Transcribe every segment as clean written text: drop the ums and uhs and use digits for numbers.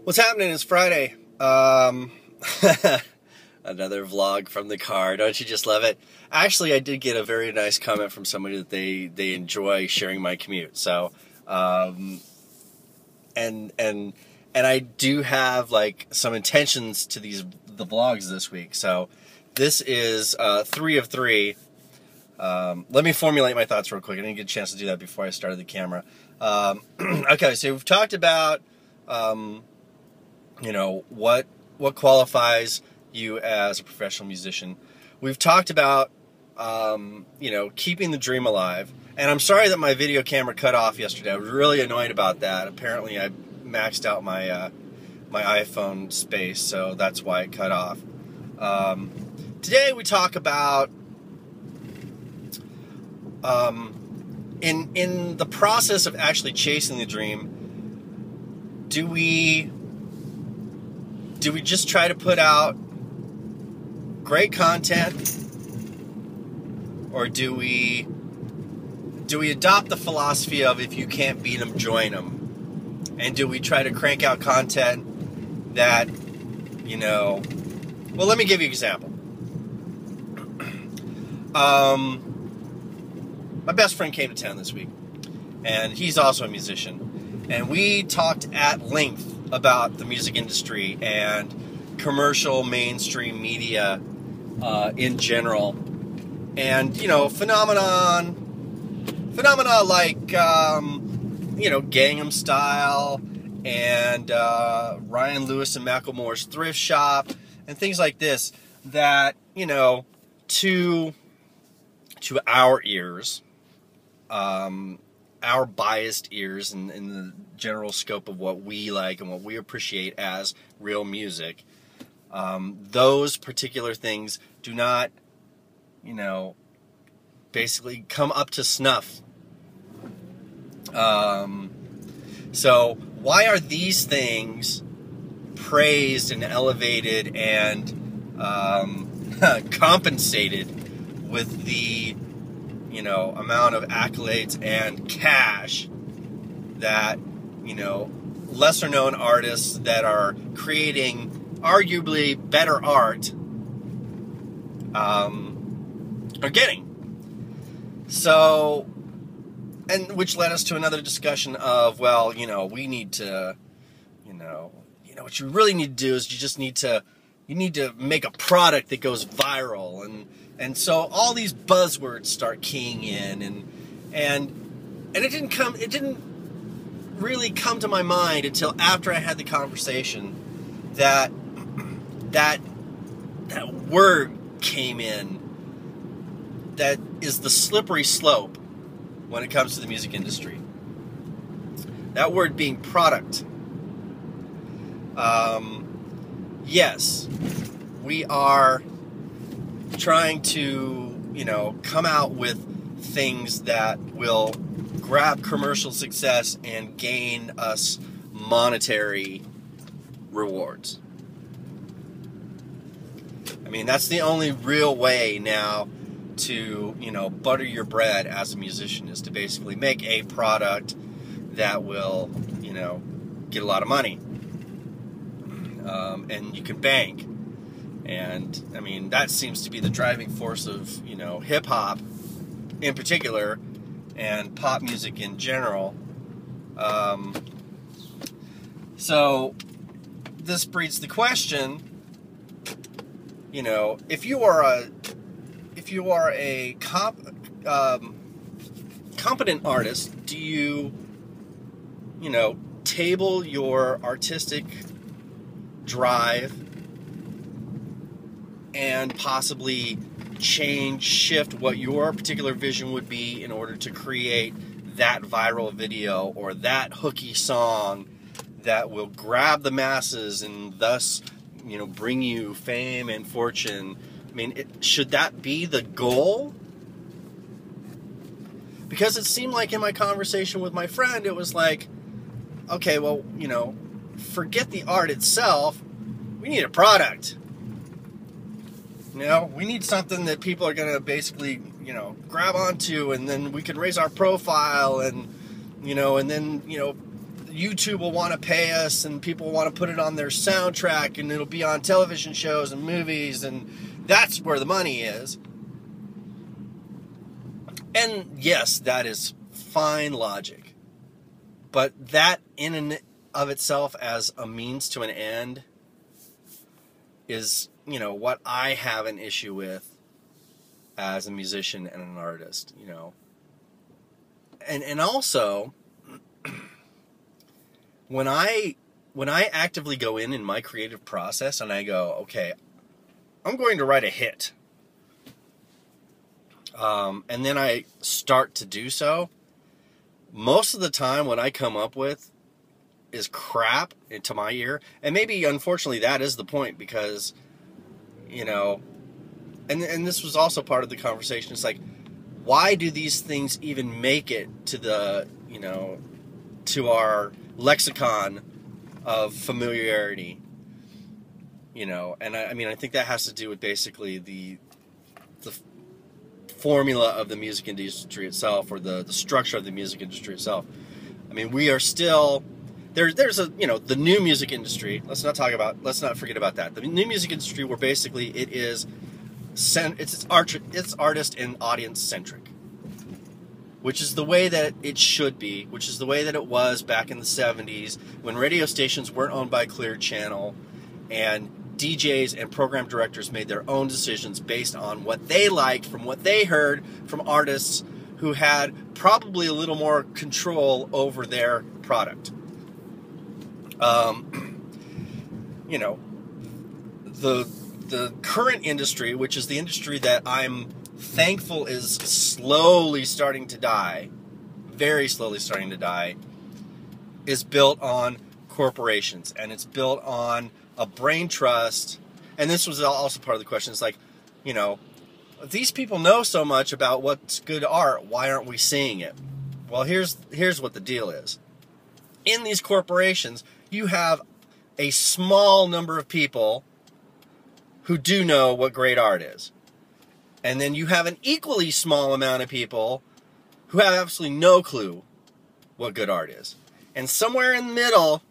What's happening? It's Friday. Another vlog from the car. Don't you just love it? Actually, I did get a very nice comment from somebody that they enjoy sharing my commute. So, and I do have like some intentions to the vlogs this week. So, this is 3 of 3. Let me formulate my thoughts real quick. I didn't get a chance to do that before I started the camera. Okay, so we've talked about what qualifies you as a professional musician. We've talked about keeping the dream alive. And I'm sorry that my video camera cut off yesterday. I was really annoyed about that. Apparently I maxed out my my iPhone space, so that's why it cut off. Today we talk about in the process of actually chasing the dream, do we just try to put out great content, or do we adopt the philosophy of if you can't beat them, join them? And do we try to crank out content that, well, let me give you an example. My best friend came to town this week, and he's also a musician, and we talked at length about the music industry and commercial mainstream media in general, and phenomena like Gangnam Style and Ryan Lewis and Macklemore's Thrift Shop and things like this that to our ears, our biased ears in the general scope of what we like and what we appreciate as real music, those particular things do not, basically come up to snuff. So why are these things praised and elevated and compensated with the amount of accolades and cash that lesser known artists that are creating arguably better art are getting? So, and which led us to another discussion of, well, we need to, what you really need to do is you need to make a product that goes viral, and so all these buzzwords start keying in, and it didn't really come to my mind until after I had the conversation that word came in that is the slippery slope when it comes to the music industry. That word being product. Yes, we are trying to, come out with things that will grab commercial success and gain us monetary rewards. I mean, that's the only real way now to, butter your bread as a musician, is to basically make a product that will, get a lot of money. And you can bank. And, I mean, that seems to be the driving force of, hip-hop in particular and pop music in general. So, this breeds the question, if you are a competent artist, do you, table your artistic drive and possibly shift what your particular vision would be in order to create that viral video or that hooky song that will grab the masses and thus, bring you fame and fortune? I mean, should that be the goal? Because it seemed like in my conversation with my friend, it was like, okay, well, forget the art itself. We need a product. We need something that people are going to basically, grab onto, and then we can raise our profile, and, and then, YouTube will want to pay us, and people want to put it on their soundtrack, and it'll be on television shows and movies, and that's where the money is. And yes, that is fine logic. But that in and of itself as a means to an end is, you know, what I have an issue with as a musician and an artist, you know. And also, when I actively go in my creative process and I go, okay, I'm going to write a hit, and then I start to do so, most of the time what I come up with is crap to my ear. And maybe, unfortunately, that is the point, because, you know, and this was also part of the conversation. It's like, why do these things even make it to the, you know, to our lexicon of familiarity? You know, and I mean, I think that has to do with basically the formula of the music industry itself, or the structure of the music industry itself. I mean, we are still there's a, you know, the new music industry. Let's not forget about that. The new music industry, where basically it's artist and audience centric, which is the way that it should be, which is the way that it was back in the 70s, when radio stations weren't owned by Clear Channel, and DJs and program directors made their own decisions based on what they liked from what they heard from artists who had probably a little more control over their product. You know, the current industry, which is the industry that I'm thankful is slowly starting to die, very slowly starting to die, is built on corporations, and it's built on a brain trust. And this was also part of the question. It's like, you know, these people know so much about what's good art, why aren't we seeing it? Well, here's what the deal is. In these corporations, you have a small number of people who do know what great art is. And then you have an equally small amount of people who have absolutely no clue what good art is. And somewhere in the middle,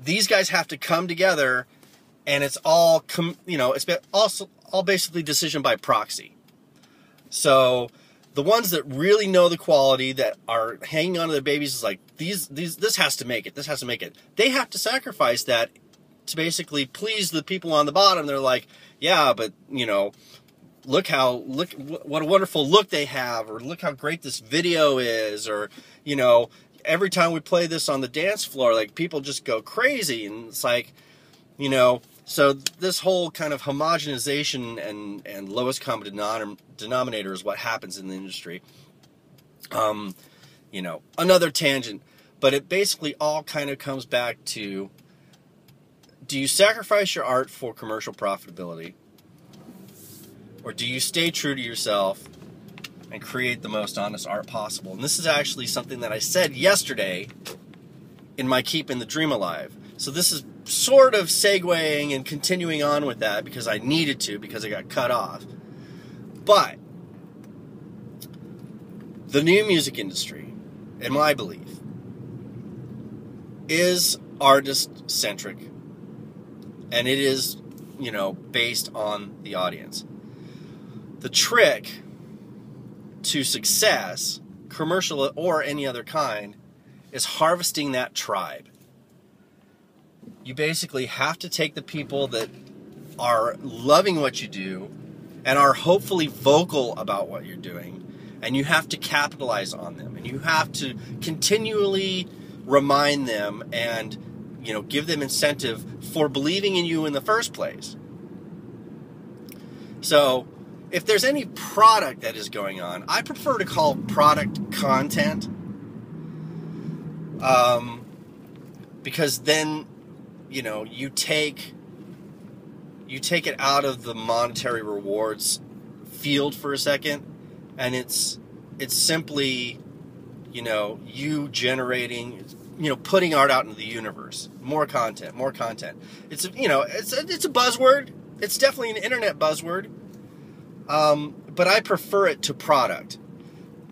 these guys have to come together, and it's all, you know, it's all basically decision by proxy. So the ones that really know the quality, that are hanging on to their babies, is like, this has to make it. This has to make it. They have to sacrifice that to basically please the people on the bottom. They're like, yeah, but, you know, look what a wonderful look they have, or look how great this video is, or, you know, every time we play this on the dance floor, like, people just go crazy. And it's like, you know, so this whole kind of homogenization and lowest common denominator is what happens in the industry. You know, another tangent, but it basically all kind of comes back to, do you sacrifice your art for commercial profitability? Or do you stay true to yourself and create the most honest art possible? And this is actually something that I said yesterday in my Keeping the Dream Alive. So this is sort of segueing and continuing on with that, because I needed to, because I got cut off. But the new music industry, in my belief, is artist-centric. And it is, you know, based on the audience. The trick to success, commercial or any other kind, is harvesting that tribe. You basically have to take the people that are loving what you do and are hopefully vocal about what you're doing, and you have to capitalize on them, and you have to continually remind them and, you know, give them incentive for believing in you in the first place. So if there's any product that is going on, I prefer to call product content, because then, you know, you take it out of the monetary rewards field for a second, and it's simply, you know, you generating, you know, putting art out into the universe. More content. It's, you know, it's a buzzword. It's definitely an internet buzzword. But I prefer it to product.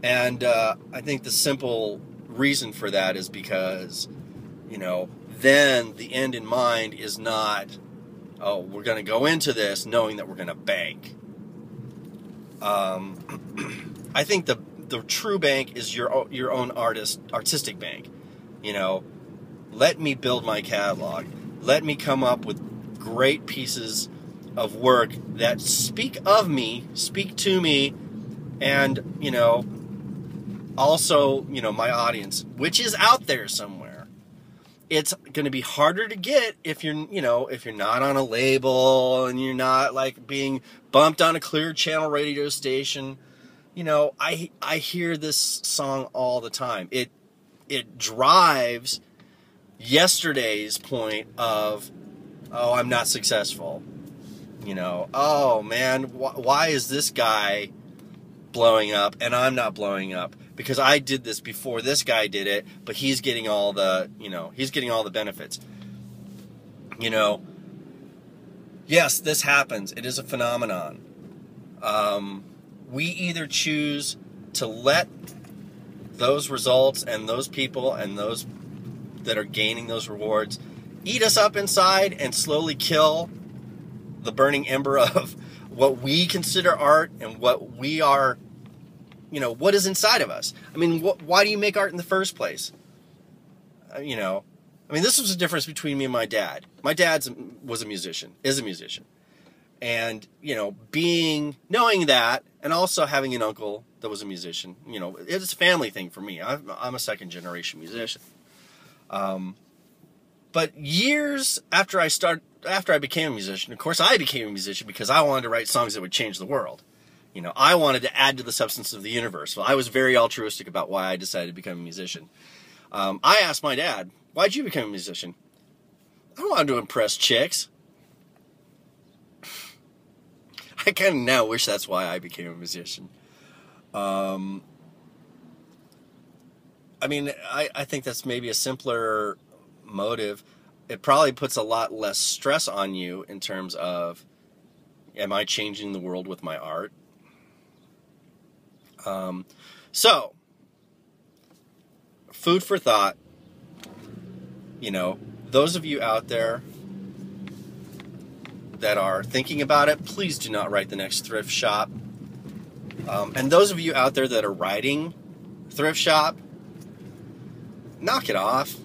And I think the simple reason for that is because then the end in mind is not, oh, we're going to go into this knowing that we're going to bank. I think the true bank is your own artistic bank. Let me build my catalog. Let me come up with great pieces of work that speak of me, speak to me, and, also, my audience, which is out there somewhere. It's going to be harder to get if you're not on a label and you're not like being bumped on a clear channel radio station. I hear this song all the time. It drives yesterday's point of, oh, I'm not successful. Oh man, why is this guy blowing up and I'm not blowing up? Because I did this before this guy did it, but he's getting all the, benefits. Yes, this happens. It is a phenomenon. We either choose to let those results and those people and those that are gaining those rewards eat us up inside and slowly kill the burning ember of what we consider art and what we are, what is inside of us. I mean, why do you make art in the first place? This was the difference between me and my dad. My dad is a musician. And, knowing that, and also having an uncle that was a musician, it's a family thing for me. I'm a second generation musician. But years after I became a musician, of course I became a musician because I wanted to write songs that would change the world. I wanted to add to the substance of the universe. Well, I was very altruistic about why I decided to become a musician. I asked my dad, why'd you become a musician? I wanted to impress chicks. I kind of now wish that's why I became a musician. I think that's maybe a simpler motive. It probably puts a lot less stress on you in terms of, am I changing the world with my art? So, food for thought. Those of you out there that are thinking about it, please do not write the next thrift shop. And those of you out there that are writing thrift shop, knock it off.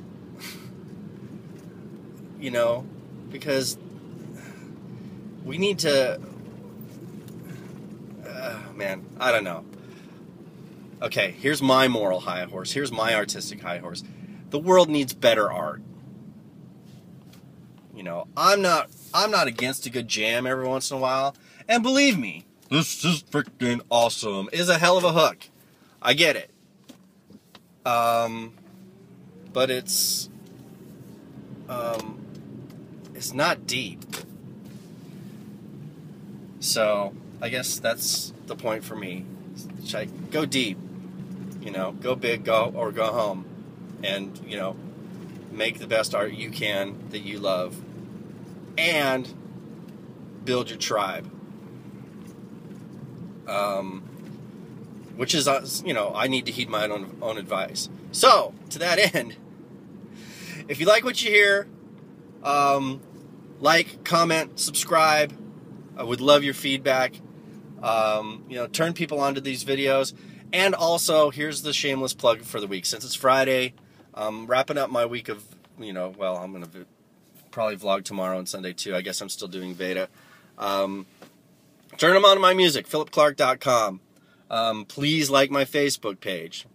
Because we need to, I don't know. Okay, here's my moral high horse. Here's my artistic high horse. The world needs better art. I'm not against a good jam every once in a while. And believe me, this is freaking awesome is a hell of a hook. I get it. But it's not deep. So, I guess that's the point for me. Go deep. Go big, go home. And, make the best art you can that you love. And build your tribe. Which is, I need to heed my own advice. So, to that end, if you like what you hear, like, comment, subscribe. I would love your feedback. Turn people onto these videos. And also, here's the shameless plug for the week. Since it's Friday, wrapping up my week of, I'm going to probably vlog tomorrow and Sunday too. I guess I'm still doing Veda. Turn them on to my music, philipclark.com. Please like my Facebook page.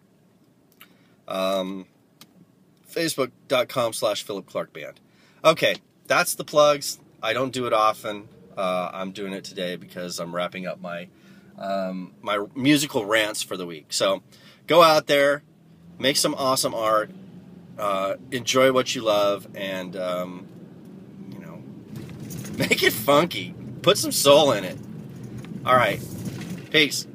Facebook.com/PhilipClarkBand. Okay, that's the plugs. I don't do it often. I'm doing it today because I'm wrapping up my my musical rants for the week. So go out there, make some awesome art, enjoy what you love, and make it funky. Put some soul in it. All right, peace.